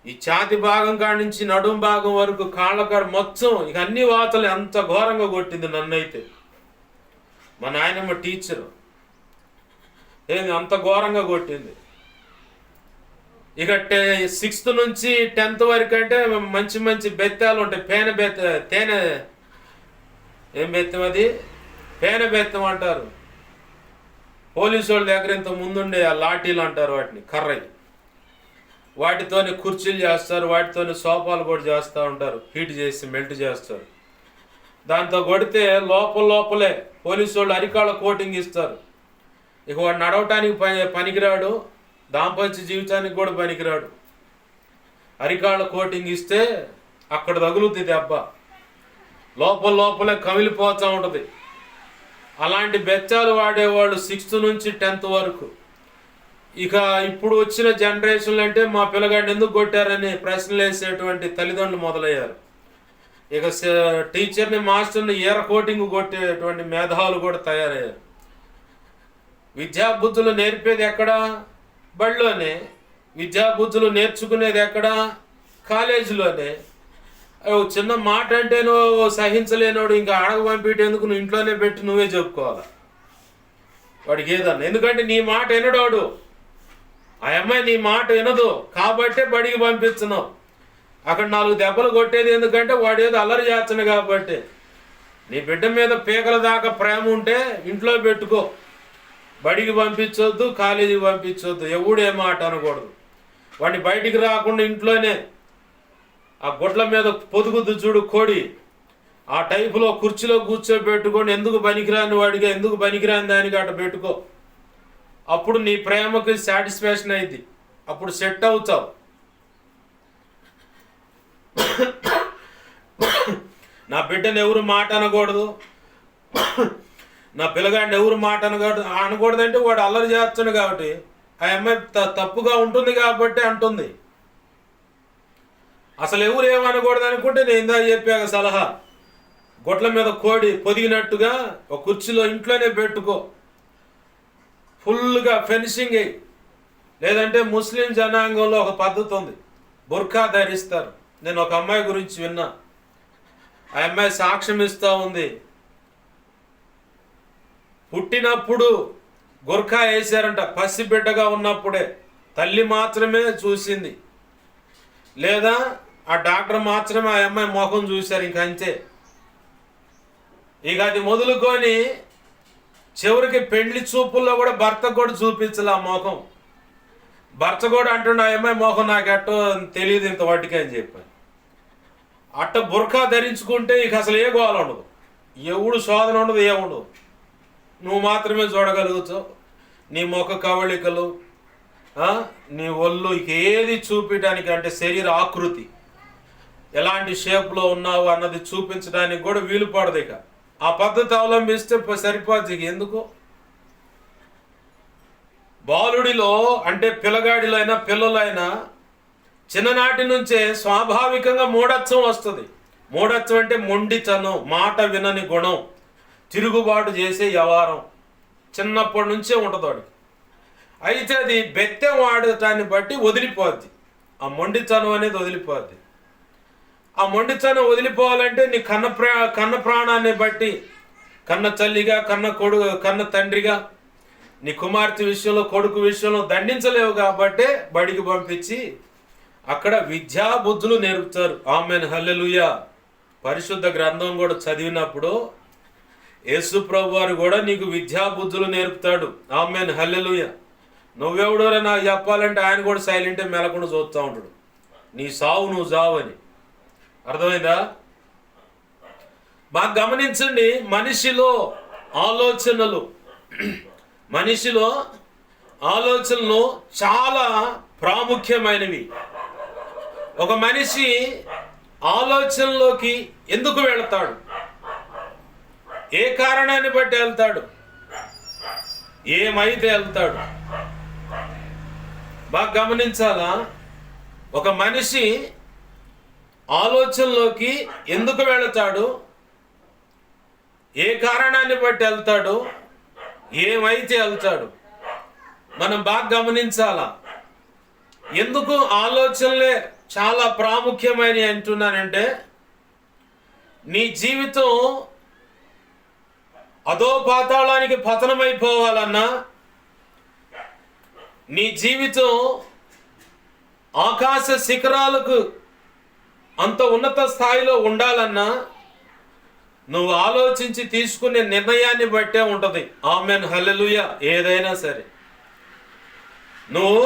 ఈ ఛాతి భాగం కాడి నుంచి నడుం భాగం వరకు కాళ్ళ కాడ మొత్తం ఇక అన్ని వాతలు ఎంత ఘోరంగా కొట్టింది నన్నైతే. మా నాయనమ్మ టీచరు ఏంది అంత ఘోరంగా కొట్టింది. ఇక 6th నుంచి 10th వరకు అంటే మంచి మంచి బెత్తాలు ఉంటాయి. తేనె ఏం బెత్తం అది? పేన బెత్తం అంటారు. పోలీసు వాళ్ళ దగ్గర ఇంత ముందుండే ఆ లాఠీలు అంటారు వాటిని, కర్రవి. వాటితోనే కుర్చీలు చేస్తారు, వాటితోనే సోఫాలు కూడా చేస్తూ ఉంటారు, హీట్ చేసి మెల్ట్ చేస్తారు. దాంతో కొడితే లోపలే పోలీసు వాళ్ళు అరికాళ్ళ కోటింగ్ ఇస్తారు. ఇక వాడు నడవటానికి పనికిరాడు, దాంపత్య జీవితానికి కూడా పనికిరాడు. అరికాళ్ళ కోటింగ్ ఇస్తే అక్కడ తగులుతుంది దెబ్బ, లోపలే కమిలిపోతూ ఉంటుంది. అలాంటి బెత్తాలు వాడేవాళ్ళు 6th నుంచి 10th వరకు. ఇక ఇప్పుడు వచ్చిన జనరేషన్లు అంటే మా పిల్లగాడిని ఎందుకు కొట్టారని ప్రశ్నలు వేసేటువంటి తల్లిదండ్రులు మొదలయ్యారు. ఇక టీచర్ని మాస్టర్ని ఈర కోటింగ్ కొట్టేటువంటి మేధావులు కూడా తయారయ్యారు. విద్యాబుద్ధులు నేర్పేది ఎక్కడ? బడిలోనే, విద్యాబుద్ధులు నేర్చుకునేది ఎక్కడ? కాలేజీలోనే. చిన్న మాట అంటే నువ్వు సహించలేనోడు ఇంకా ఆడకు పంపించేందుకు నువ్వు ఇంట్లోనే పెట్టి నువ్వే చెప్పుకోవాలి వాడికి ఏదన్నా. ఎందుకంటే నీ మాట వినడాడు, ఆ అమ్మాయి నీ మాట వినదు కాబట్టే బడికి పంపిస్తున్నావు. అక్కడ 4 దెబ్బలు కొట్టేది ఎందుకంటే వాడు ఏదో అల్లరి చేస్తున్నాడు కాబట్టి. నీ బిడ్డ మీద పీకల దాకా ప్రేమ ఉంటే ఇంట్లో పెట్టుకో. బడికి పంపించొద్దు, కాలేజీకి పంపించొద్దు, ఎవడే మాట అనకూడదు. వాడిని బయటికి రాకుండా ఇంట్లోనే ఆ గుడ్ల మీద పొదుగుద్దు చూడు కోడి, ఆ టైపులో కుర్చీలో కూర్చోబెట్టుకొని ఎందుకు పనికిరాని వాడిగా, ఎందుకు పనికిరాని దానికి అట్ట పెట్టుకో. అప్పుడు నీ ప్రేమకి సాటిస్ఫాక్షన్ అయింది, అప్పుడు సెట్ అవుతావు. నా బిడ్డను ఎవరు మాట అనకూడదు, నా పిల్లగాడిని ఎవరు మాట అనకూడదంటే వాడు అల్లరి చేస్తాడు కాబట్టి, ఆ అమ్మాయి తప్పుగా ఉంటుంది కాబట్టి అంటుంది. అసలు ఎవరు ఏమనకూడదు అనుకుంటే నేను ఇందాక చెప్పాక సలహా, గొడ్ల మీద కోడి పొదిగినట్టుగా ఒక కుర్చీలో ఇంట్లోనే పెట్టుకో, ఫుల్గా ఫెన్సింగ్ అయ్యి. లేదంటే ముస్లిం జనాంగంలో ఒక పద్ధతి ఉంది, బుర్ఖా ధరిస్తారు. నేను ఒక అమ్మాయి గురించి విన్నా, ఆ అమ్మాయి సాక్ష్యం ఇస్తూ ఉంది. పుట్టినప్పుడు గుర్ఖా వేశారంట, పసిబిడ్డగా ఉన్నప్పుడే. తల్లి మాత్రమే చూసింది, లేదా ఆ డాక్టర్ మాత్రమే ఆ అమ్మాయి ముఖం చూశారు, ఇంకంతే. ఇక అది మొదలుకొని చివరికి పెళ్లి చూపుల్లో కూడా భర్త కూడా చూపించాలి ఆ ముఖం. భర్త కూడా అంటుండే ఆ అమ్మాయి ముఖం నాకెట్టో తెలియదు ఇంత వాటికి అని చెప్పాను. అట్ట బుర్ఖా ధరించుకుంటే ఇక అసలు ఏ గోల ఉండదు, ఎవడు శోధన ఉండదు, ఏముండదు. నువ్వు మాత్రమే చూడగలుగుతావు. నీ ముఖ కవళికలు, నీ ఒళ్ళు, ఇక ఏది చూపించడానికి అంటే శరీర ఆకృతి ఎలాంటి షేప్లో ఉన్నావు అన్నది చూపించడానికి కూడా వీలు పడదు. ఇక ఆ పద్ధతి అవలంబిస్తే సరిపోద్ది. ఎందుకు బాలుడిలో అంటే పిల్లగాడిలో అయినా పిల్లలైనా చిన్ననాటి నుంచే స్వాభావికంగా మూఢత్వం వస్తుంది. మూఢత్వం అంటే మొండితనం, మాట వినని గుణం, తిరుగుబాటు చేసే వ్యవహారం చిన్నప్పటి నుంచే ఉంటుంది వాడికి. అయితే అది బెత్తెం వాడటాన్ని బట్టి వదిలిపోద్ది, ఆ మొండితనం అనేది వదిలిపోద్ది. ఆ మొండితనం వదిలిపోవాలంటే నీ కన్న ప్రాణాన్ని బట్టి, కన్న తల్లిగా, కన్న తండ్రిగా నీ కుమార్తె విషయంలో, కొడుకు విషయంలో దండించలేవు కాబట్టి బడికి పంపించి అక్కడ విద్యా బుద్ధులు నేర్పుతారు. ఆమెన్, హల్లెలూయా. పరిశుద్ధ గ్రంథం కూడా చదివినప్పుడు యేసు ప్రభు వారు కూడా నీకు విద్యా బుద్ధులు నేర్పుతాడు. ఆమెన్, హల్లెలూయా. నువ్వెవడోరా నాకు చెప్పాలంటే ఆయన కూడా సైలెంటే మెలకుండా చూస్తూ ఉంటాడు, నీ సావు నువ్వు సావు అని. అర్థమైందా? బాగా గమనించండి, మనిషిలో ఆలోచనలు చాలా ప్రాముఖ్యమైనవి. ఒక మనిషి ఆలోచనలోకి ఎందుకు వెళ్తాడు, ఏ కారణాన్ని బట్టి వెళ్తాడు, ఏమైతే వెళ్తాడు, బాగా గమనించాలా. ఒక మనిషి ఆలోచనలోకి ఎందుకు వెళతాడు, ఏ కారణాన్ని బట్టి వెళ్తాడు, ఏమైతే వెళ్తాడు, మనం బాగా గమనించాలా. ఎందుకు ఆలోచనలే చాలా ప్రాముఖ్యమైనవి అంటున్నానంటే, నీ జీవితం అదో పాతాళానికి పతనమైపోవాలన్నా, నీ జీవితం ఆకాశ శిఖరాలకు అంత ఉన్నత స్థాయిలో ఉండాలన్నా నువ్వు ఆలోచించి తీసుకునే నిర్ణయాన్ని బట్టే ఉంటుంది. ఆమెన్, హల్లెలూయా. ఏదైనా సరే నువ్వు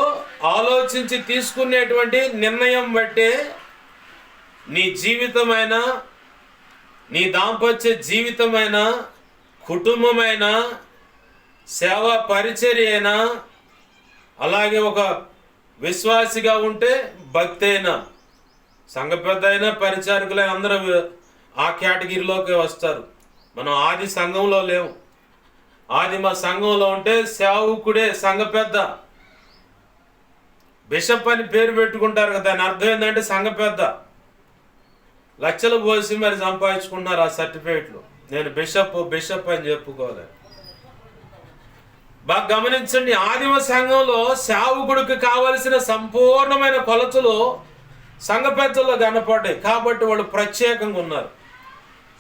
ఆలోచించి తీసుకునేటువంటి నిర్ణయం బట్టే నీ జీవితమైనా, నీ దాంపత్య జీవితమైనా, కుటుంబమైన, సేవా పరిచర్య అయినా, అలాగే ఒక విశ్వాసిగా ఉంటే భక్తి అయినా, సంఘ పెద్ద అయినా, పరిచారకులైన అందరూ ఆ కేటగిరీలోకి వస్తారు. మనం ఆది సంఘంలో లేవు. ఆది మా సంఘంలో ఉంటే సేవకుడే సంఘ పెద్ద. బిషప్ అని పేరు పెట్టుకుంటారు కదా, దాని అర్థం ఏంటంటే సంఘ పెద్ద. లక్షలు పోసి మరి సంపాదించుకుంటున్నారు ఆ సర్టిఫికేట్లు, నేను బిషప్ అని చెప్పుకోవాలి. బాగా గమనించండి, ఆదిమ సంఘంలో సేవకుడికి కావలసిన సంపూర్ణమైన కొలతలు సంఘ పెద్దల్లో కనపడ్డాయి కాబట్టి వాళ్ళు ప్రత్యేకంగా ఉన్నారు.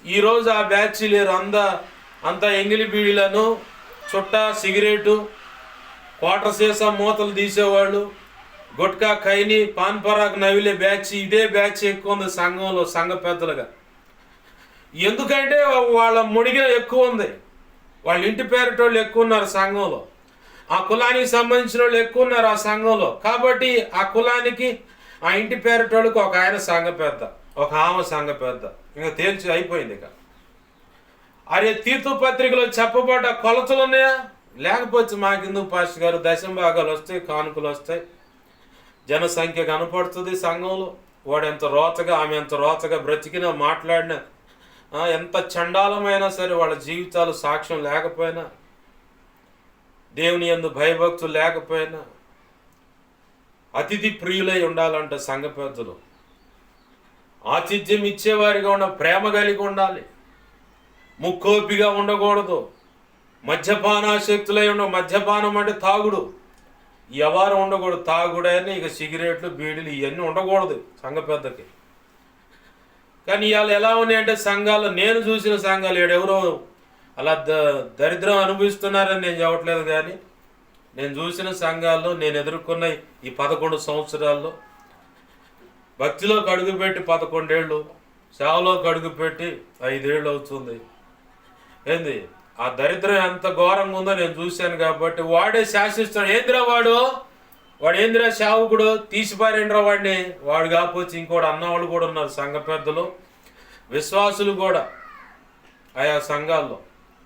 ఈరోజు ఆ బ్యాచ్ లేరు. అంతా ఎంగిలి బీడీలను, చుట్టా సిగరెటు, క్వార్టర్ సీసా మూతలు తీసేవాళ్ళు, గుట్కా ఖైని పాన్ పరాగ్ నవిలే బ్యాచ్, ఇదే బ్యాచ్ ఎక్కువ ఉంది సంఘంలో సంఘ పెద్దలుగా. ఎందుకంటే వాళ్ళ ముడిగా ఎక్కువ ఉంది, వాళ్ళ ఇంటి పేరటోళ్ళు ఎక్కువ ఉన్నారు సంఘంలో, ఆ కులానికి సంబంధించిన వాళ్ళు ఎక్కువ ఉన్నారు ఆ సంఘంలో. కాబట్టి ఆ కులానికి ఆ ఇంటి పేరటోళ్ళకి ఒక ఆయన సంఘ పెద్ద, ఒక ఆమె సంఘ పెద్ద, ఇంకా తేల్చి అయిపోయింది. ఇక అరే తీర్థ పత్రికలో చెప్పబడ్డ కొలతలు ఉన్నాయా? లేకపోతే మాకెందుకు పాస్టర్ గారు, దశంభాగాలు వస్తాయి, కానుకలు వస్తాయి, జనసంఖ్య కనపడుతుంది సంఘంలో. వాడు ఎంత రోతగా, ఆమె ఎంత రోతగా బ్రతికినా, మాట్లాడినా, ఎంత చండాలమైనా సరే, వాళ్ళ జీవితాలు సాక్ష్యం లేకపోయినా, దేవుని యందు భయభక్తులు లేకపోయినా, అతిథి ప్రియులై ఉండాలంట సంఘ పెద్దలు. ఆతిథ్యం ఇచ్చేవారిగా ఉండ, ప్రేమ కలిగి ఉండాలి, ముక్కోపిగా ఉండకూడదు, మద్యపానాశక్తులై ఉండ. మద్యపానం అంటే తాగుడు, ఎవరు ఉండకూడదు. తాగుడని ఇక సిగరెట్లు, బీడీలు ఇవన్నీ ఉండకూడదు సంఘ పెద్దకి. కానీ ఇవాళ ఎలా ఉన్నాయంటే సంఘాలు, నేను చూసిన సంఘాలు ఎవరో అలా దరిద్రం అనుభవిస్తున్నారని నేను చెప్పట్లేదు, కానీ నేను చూసిన సంఘాల్లో, నేను ఎదుర్కొన్న ఈ 11 సంవత్సరాల్లో, భక్తిలోకి అడుగుపెట్టి 11 ఏళ్ళు, సేవలోకి అడుగుపెట్టి 5 ఏళ్ళు అవుతుంది. ఏంది ఆ దరిద్రం ఎంత ఘోరంగా ఉందో నేను చూశాను. కాబట్టి వాడే శాసిస్తాడు. ఏందిరా వాడు ఏందిరా సేవకుడు, తీసిపారేంద్రా వాడిని. వాడు కాకపోతే ఇంకోటి అన్నవాళ్ళు కూడా ఉన్నారు సంఘ పెద్దలు, విశ్వాసులు కూడా ఆయా సంఘాల్లో.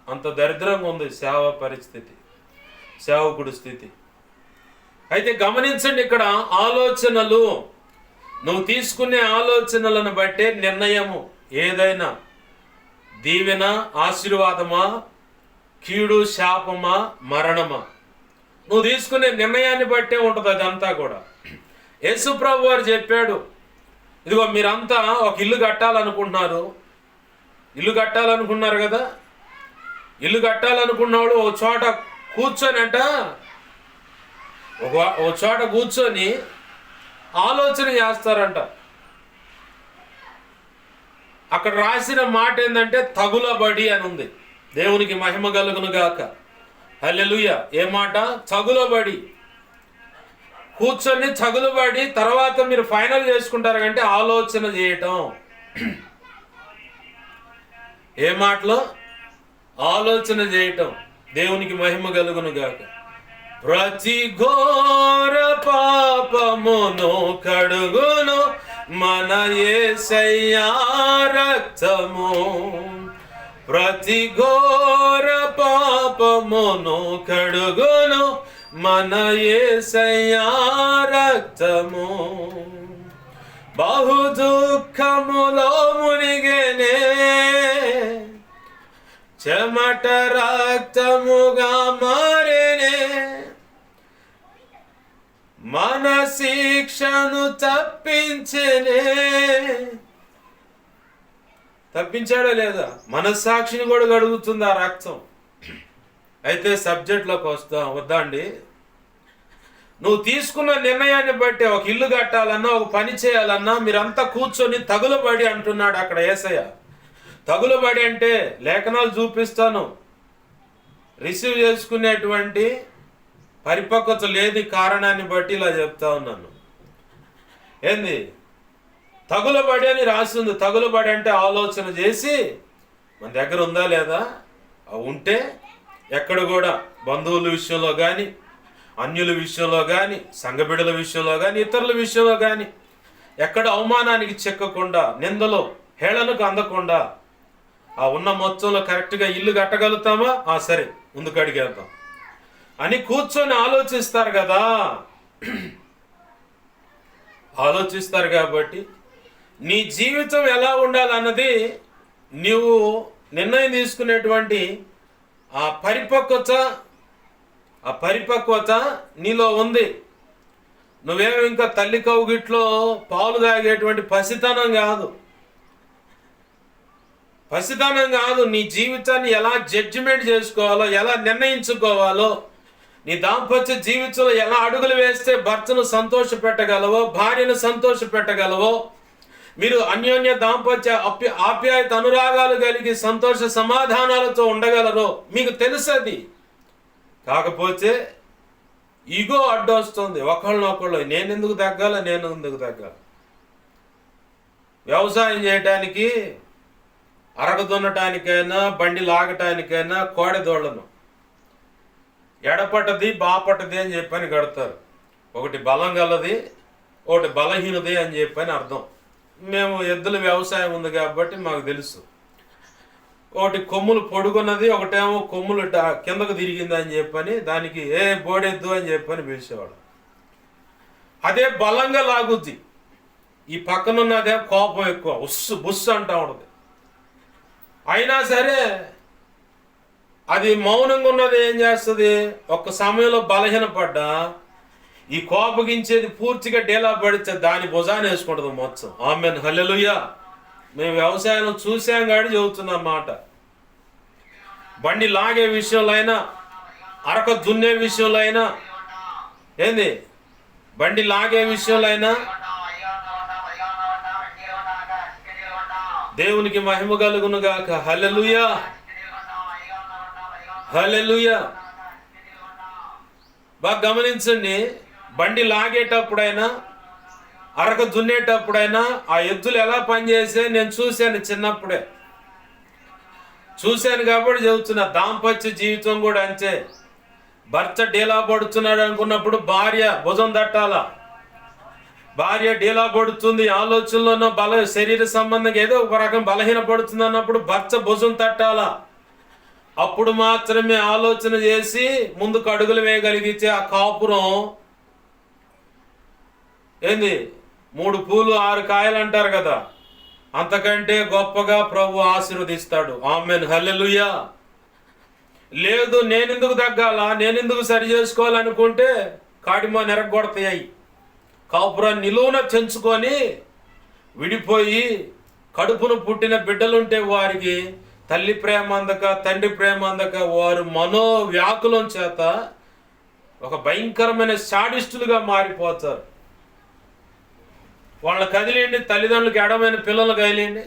అంత దరిద్రంగా ఉంది సేవ పరిస్థితి, సేవకుడి స్థితి. అయితే గమనించండి, ఇక్కడ ఆలోచనలు, నువ్వు తీసుకునే ఆలోచనలను బట్టే నిర్ణయము ఏదైనా దీవెన, ఆశీర్వాదమా, కీడు, శాపమా, మరణమా, నువ్వు తీసుకునే నిర్ణయాన్ని బట్టే ఉంటుంది అదంతా కూడా. యేసు ప్రభు వారు చెప్పాడు, ఇదిగో మీరంతా ఒక ఇల్లు కట్టాలనుకుంటున్నారు, ఇల్లు కట్టాలనుకున్నారు కదా, ఇల్లు కట్టాలనుకున్నవాడు ఒక చోట కూర్చొని ఒక చోట కూర్చొని ఆలోచన చేస్తారంట. అక్కడ రాసిన మాట ఏంటంటే తగులబడి అని ఉంది. దేవునికి మహిమ కలుగును గాక, హల్లెలూయా. ఏ మాట? తగులబడి. కూర్చొని తగులబడి తర్వాత మీరు ఫైనల్ చేసుకుంటారు అంటే ఆలోచన చేయటం. ఏ మాటలో? ఆలోచన చేయటం. దేవునికి మహిమ కలుగును గాక. ప్రతి ఘోర పాపమును కడుగును మన యేసయ్యా రక్తము. ప్రతి ఘోర పాపమును కడుగును మన యేసయ్యా రక్తము. బహు దుఃఖములో మునిగెనే, చెమట రక్తముగా మారెనే, మన శిక్షను తప్పించెనే. తప్పించాడా లేదా? మనస్సాక్షిని కూడా గడుగుతుంది ఆ రక్తం. అయితే సబ్జెక్ట్లోకి వద్దా అండి. నువ్వు తీసుకున్న నిర్ణయాన్ని బట్టి ఒక ఇల్లు కట్టాలన్నా, ఒక పని చేయాలన్నా మీరంతా కూర్చొని తగులబడి అంటున్నాడు అక్కడ యేసయ్య. తగులబడి అంటే లేఖనాలు చూపిస్తాను, రిసీవ్ చేసుకునేటువంటి పరిపక్వత లేని కారణాన్ని బట్టి ఇలా చెప్తా ఉన్నాను. ఏంది తగులబడి అని రాసింది. తగులబడి అంటే ఆలోచన చేసి మన దగ్గర ఉందా లేదా, ఉంటే ఎక్కడ కూడా బంధువుల విషయంలో కానీ, అన్యుల విషయంలో కానీ, సంఘబిడ్డల విషయంలో కానీ, ఇతరుల విషయంలో కానీ ఎక్కడ అవమానానికి చెక్కకుండా, నిందలో హేళనకు అందకుండా ఆ ఉన్న మొత్తంలో కరెక్ట్గా ఇల్లు కట్టగలుగుతామా? సరే ముందుకు అడిగేద్దాం అని కూర్చొని ఆలోచిస్తారు కదా. ఆలోచిస్తారు కాబట్టి నీ జీవితం ఎలా ఉండాలన్నది నీవు నిర్ణయం తీసుకునేటువంటి ఆ పరిపక్వత నీలో ఉంది. నువ్వేమో ఇంకా తల్లి కౌగిట్లో పాలు తాగేటువంటి పసితనం కాదు. నీ జీవితాన్ని ఎలా జడ్జిమెంట్ చేసుకోవాలో, ఎలా నిర్ణయించుకోవాలో నీ దాంపత్య జీవితంలో ఎలా అడుగులు వేస్తే భర్తను సంతోష పెట్టగలవో, భార్యను సంతోష పెట్టగలవో, మీరు అన్యోన్య దాంపత్య ఆప్యాయత అనురాగాలు కలిగి సంతోష సమాధానాలతో ఉండగలరో మీకు తెలుసది. కాకపోతే ఈగో అడ్డొస్తుంది. ఒకళ్ళనొకళ్ళు నేను ఎందుకు తగ్గాలి. వ్యవసాయం చేయటానికి, అరగ దున్నటానికైనా, బండి లాగటానికైనా కోడెదోళ్లను ఎడపట్టది బాపట్టది అని చెప్పని కడతారు. ఒకటి బలం గలది, ఒకటి బలహీనది అని చెప్పని అర్థం. మేము ఎద్దుల వ్యవసాయం ఉంది కాబట్టి మాకు తెలుసు. ఒకటి కొమ్ములు పొడుగున్నది, ఒకటేమో కొమ్ములు కిందకు తిరిగింది అని చెప్పని దానికి బోడెద్దు అని చెప్పని పిలిచేవాడు. అదే బలంగా లాగుద్ది. ఈ పక్కనున్నదే కోపం ఎక్కువ, బుస్సు అంటా ఉండదు. అయినా సరే అది మౌనంగా ఉన్నది ఏం చేస్తుంది, ఒక్క సమయంలో బలహీనపడ్డా ఈ కోపగించేది పూర్తిగా డేలా పడితే దాని భుజాన్ని వేసుకుంటుంది మొత్తం. ఆమెన్, హల్లెలూయా. మేము వ్యవసాయం చూసాం కానీ చెబుతున్నాం మాట. బండి లాగే విషయంలో అయినా, అరక దున్నే విషయంలో అయినా, బండి లాగే విషయంలో అయినా దేవునికి మహిమ కలుగును గాక. హల్లెలూయా, హల్లెలూయా. బాగా గమనించండి, బండి లాగేటప్పుడైనా, అరక దున్నేటప్పుడైనా ఆ ఎద్దులు ఎలా పనిచేసే నేను చూశాను. చిన్నప్పుడే చూశాను కాబట్టి చెబుతున్నా. దాంపత్య జీవితం కూడా అంతే. భర్త డీలా పడుతున్నాడు అనుకున్నప్పుడు భార్య భుజం తట్టాలా. భార్య డీలా పడుతుంది, ఆలోచనలోనో శరీర సంబంధంగా ఏదో ఒక రకం బలహీన పడుతుంది అన్నప్పుడు భర్త భుజం తట్టాలా. అప్పుడు మాత్రమే ఆలోచన చేసి ముందుకు అడుగులు వేయగలిగితే ఆ కాపురం 3 పూలు 6 కాయలు అంటారు కదా, అంతకంటే గొప్పగా ప్రభు ఆశీర్వదిస్తాడు. ఆమెన్, హల్లెలూయా. లేదు నేనెందుకు తగ్గాలా, నేనెందుకు సరి చేసుకోవాలనుకుంటే కాడిమో నెరగొడతాయి. కాపురాన్ని నిలువున చెంచుకొని విడిపోయి కడుపును పుట్టిన బిడ్డలుంటే వారికి తల్లి ప్రేమ అందక, తండ్రి ప్రేమ అందక వారు మనోవ్యాకులం చేత ఒక భయంకరమైన శాడిస్టులుగా మారిపోతారు. వాళ్ళని కదిలేండి, తల్లిదండ్రులకు ఎడమైన పిల్లలు కదిలేండి,